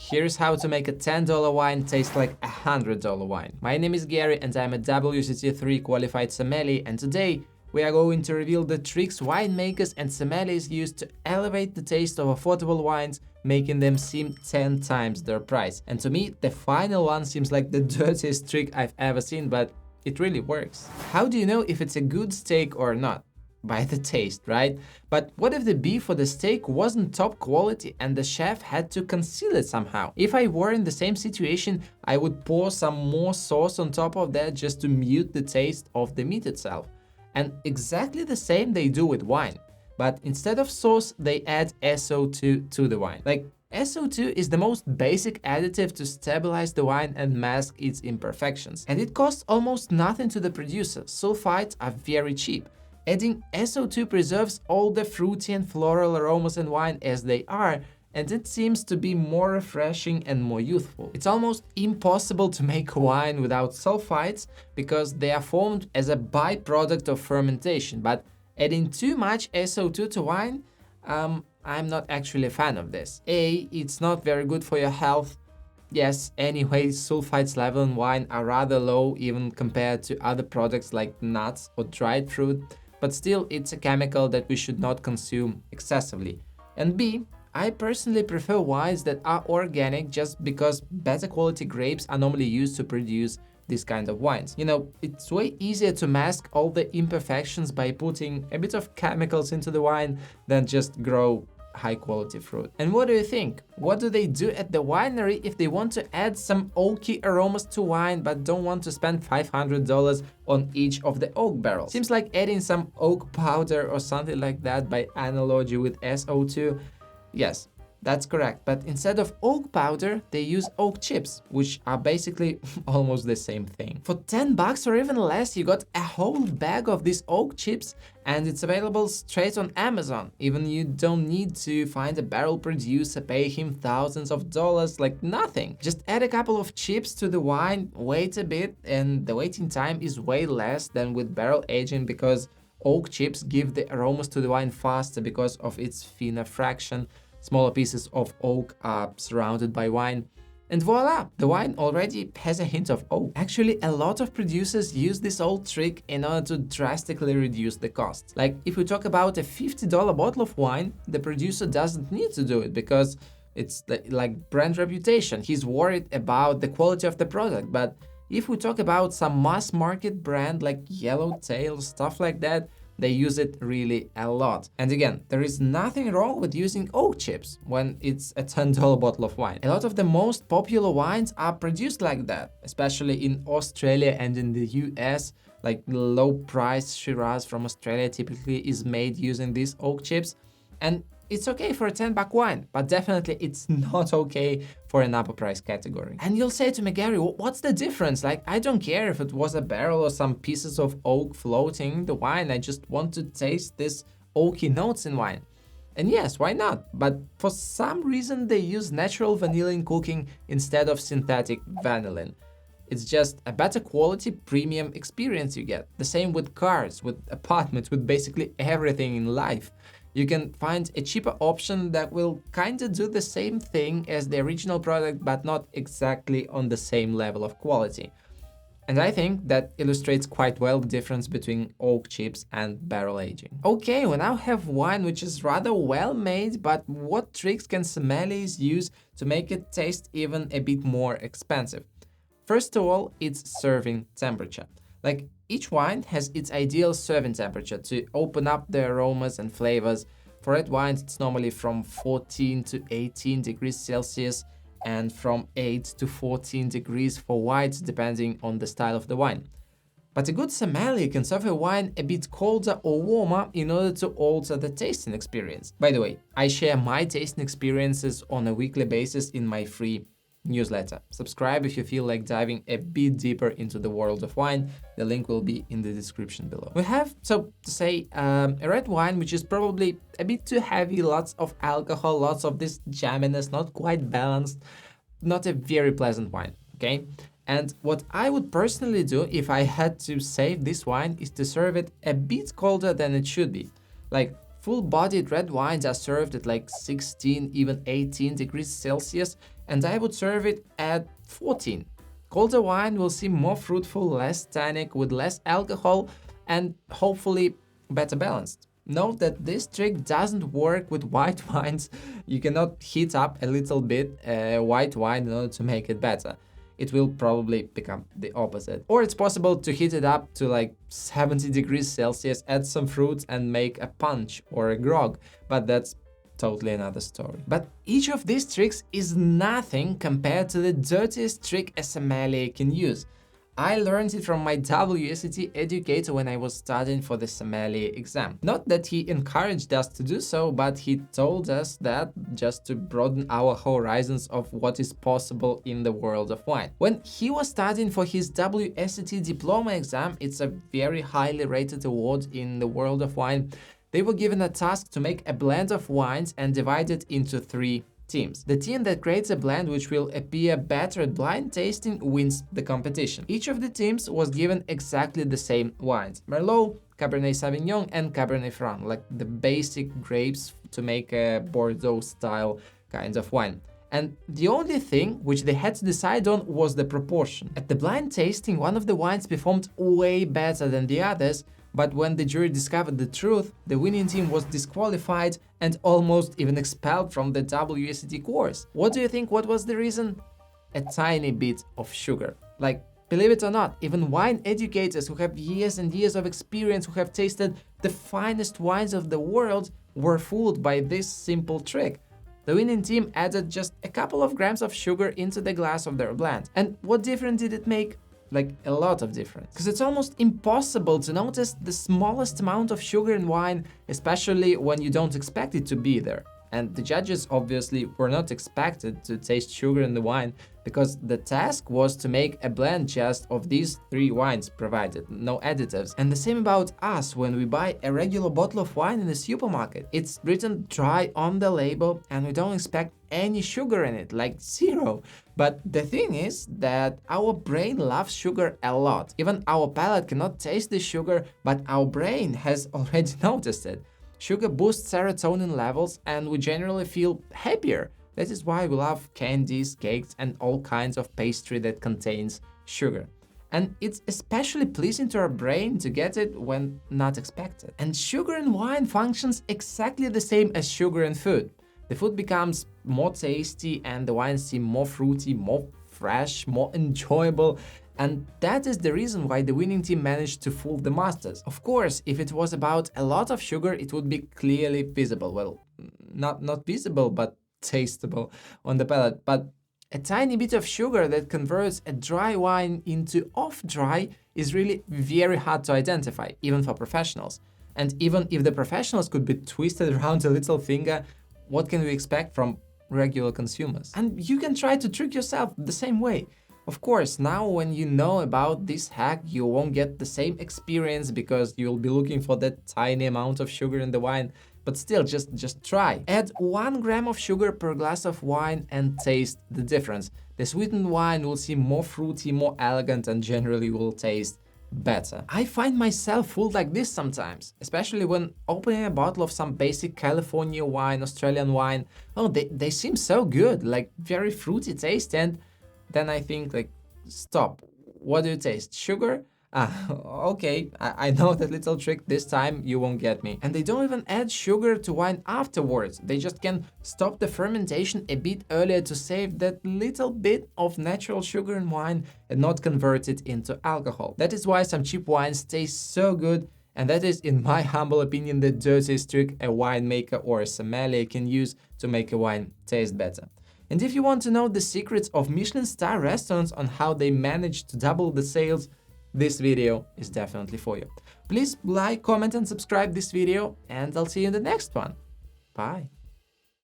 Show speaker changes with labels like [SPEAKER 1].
[SPEAKER 1] Here's how to make a $10 wine taste like a $100 wine. My name is Garry and I'm a WCT3 qualified sommelier, and today we are going to reveal the tricks winemakers and sommeliers use to elevate the taste of affordable wines, making them seem 10 times their price. And to me, the final one seems like the dirtiest trick I've ever seen, but it really works. How do you know if it's a good steak or not? By the taste, right? But what if the beef or the steak wasn't top quality and the chef had to conceal it somehow? If I were in the same situation, I would pour some more sauce on top of that just to mute the taste of the meat itself. And exactly the same they do with wine. But instead of sauce, they add SO2 to the wine. Like, SO2 is the most basic additive to stabilize the wine and mask its imperfections. And it costs almost nothing to the producer. Sulfites are very cheap. Adding SO2 preserves all the fruity and floral aromas in wine as they are, and it seems to be more refreshing and more youthful. It's almost impossible to make wine without sulfites because they are formed as a byproduct of fermentation, but adding too much SO2 to wine, I'm not actually a fan of this. It's not very good for your health. Yes, anyway, sulfites level in wine are rather low even compared to other products like nuts or dried fruit, but still it's a chemical that we should not consume excessively. And B, I personally prefer wines that are organic just because better quality grapes are normally used to produce this kind of wines. You know, it's way easier to mask all the imperfections by putting a bit of chemicals into the wine than just grow high quality fruit. And what do you think? What do they do at the winery if they want to add some oaky aromas to wine but don't want to spend $500 on each of the oak barrels? Seems like adding some oak powder or something like that by analogy with SO2. Yes, that's correct, but instead of oak powder, they use oak chips, which are basically almost the same thing. For $10 or even less, you got a whole bag of these oak chips, and it's available straight on Amazon. Even you don't need to find a barrel producer, pay him thousands of dollars, like nothing. Just add a couple of chips to the wine, wait a bit, and the waiting time is way less than with barrel aging because oak chips give the aromas to the wine faster because of its thinner fraction. Smaller pieces of oak are surrounded by wine, and voila, the wine already has a hint of oak. Actually, a lot of producers use this old trick in order to drastically reduce the cost. Like, if we talk about a $50 bottle of wine, the producer doesn't need to do it because it's like brand reputation. He's worried about the quality of the product. But if we talk about some mass market brand like Yellowtail, stuff like that, they use it really a lot. And again, there is nothing wrong with using oak chips when it's a $10 bottle of wine. A lot of the most popular wines are produced like that, especially in Australia and in the US. Like low price Shiraz from Australia typically is made using these oak chips. And it's okay for a $10 wine, but definitely it's not okay for an upper price category. And you'll say to me, Garry, what's the difference? Like, I don't care if it was a barrel or some pieces of oak floating in the wine. I just want to taste this oaky notes in wine. And yes, why not? But for some reason, they use natural vanilla in cooking instead of synthetic vanillin. It's just a better quality premium experience you get. The same with cars, with apartments, with basically everything in life. You can find a cheaper option that will kind of do the same thing as the original product, but not exactly on the same level of quality. And I think that illustrates quite well the difference between oak chips and barrel aging. Okay, we now have wine which is rather well made, but what tricks can sommeliers use to make it taste even a bit more expensive? First of all, it's serving temperature. Like, each wine has its ideal serving temperature to open up the aromas and flavors. For red wines, it's normally from 14 to 18 degrees Celsius and from 8 to 14 degrees for whites, depending on the style of the wine. But a good sommelier can serve a wine a bit colder or warmer in order to alter the tasting experience. By the way, I share my tasting experiences on a weekly basis in my free newsletter. Subscribe if you feel like diving a bit deeper into the world of wine. The link will be in the description below. We have, so to say, a red wine which is probably a bit too heavy, lots of alcohol, lots of this jamminess, not quite balanced, not a very pleasant wine, okay? And what I would personally do if I had to save this wine is to serve it a bit colder than it should be. Like, full-bodied red wines are served at like 16, even 18 degrees Celsius, and I would serve it at 14. Colder wine will seem more fruitful, less tannic, with less alcohol, and hopefully better balanced. Note that this trick doesn't work with white wines. You cannot heat up a little bit white wine in order to make it better. It will probably become the opposite. Or it's possible to heat it up to like 70 degrees Celsius, add some fruits and make a punch or a grog, but that's totally another story. But each of these tricks is nothing compared to the dirtiest trick a sommelier can use. I learned it from my WSET educator when I was studying for the sommelier exam. Not that he encouraged us to do so, but he told us that just to broaden our horizons of what is possible in the world of wine. When he was studying for his WSET diploma exam, it's a very highly rated award in the world of wine, they were given a task to make a blend of wines and divide it into 3 teams. The team that creates a blend which will appear better at blind tasting wins the competition. Each of the teams was given exactly the same wines: Merlot, Cabernet Sauvignon and Cabernet Franc, like the basic grapes to make a Bordeaux style kind of wine. And the only thing which they had to decide on was the proportion. At the blind tasting, one of the wines performed way better than the others, but when the jury discovered the truth, the winning team was disqualified and almost even expelled from the WSET course. What do you think? What was the reason? A tiny bit of sugar. Like, believe it or not, even wine educators who have years and years of experience, who have tasted the finest wines of the world, were fooled by this simple trick. The winning team added just a couple of grams of sugar into the glass of their blend. And what difference did it make? Like, a lot of difference. Because it's almost impossible to notice the smallest amount of sugar in wine, especially when you don't expect it to be there. And the judges obviously were not expected to taste sugar in the wine, because the task was to make a blend just of these 3 wines provided, no additives. And the same about us when we buy a regular bottle of wine in the supermarket. It's written dry on the label and we don't expect any sugar in it, like 0. But the thing is that our brain loves sugar a lot. Even our palate cannot taste the sugar, but our brain has already noticed it. Sugar boosts serotonin levels and we generally feel happier. That is why we love candies, cakes and all kinds of pastry that contains sugar. And it's especially pleasing to our brain to get it when not expected. And sugar in wine functions exactly the same as sugar in food. The food becomes more tasty and the wines seem more fruity, more fresh, more enjoyable. And that is the reason why the winning team managed to fool the masters. Of course, if it was about a lot of sugar, it would be clearly visible. Well, not visible, but tastable on the palate. But a tiny bit of sugar that converts a dry wine into off-dry is really very hard to identify, even for professionals. And even if the professionals could be twisted around a little finger, what can we expect from regular consumers? And you can try to trick yourself the same way. Of course, now when you know about this hack, you won't get the same experience because you'll be looking for that tiny amount of sugar in the wine. But still, just try. Add 1 gram of sugar per glass of wine and taste the difference. The sweetened wine will seem more fruity, more elegant, and generally will taste better. I find myself fooled like this sometimes, especially when opening a bottle of some basic California wine, Australian wine. Oh, they seem so good, like very fruity taste, and then I think, like, stop. What do you taste? Sugar? Okay, I know that little trick. This time you won't get me. And they don't even add sugar to wine afterwards. They just can stop the fermentation a bit earlier to save that little bit of natural sugar in wine and not convert it into alcohol. That is why some cheap wines taste so good. And that is, in my humble opinion, the dirtiest trick a winemaker or a sommelier can use to make a wine taste better. And if you want to know the secrets of Michelin star restaurants on how they manage to double the sales, this video is definitely for you. Please like, comment and subscribe this video, and I'll see you in the next one. Bye.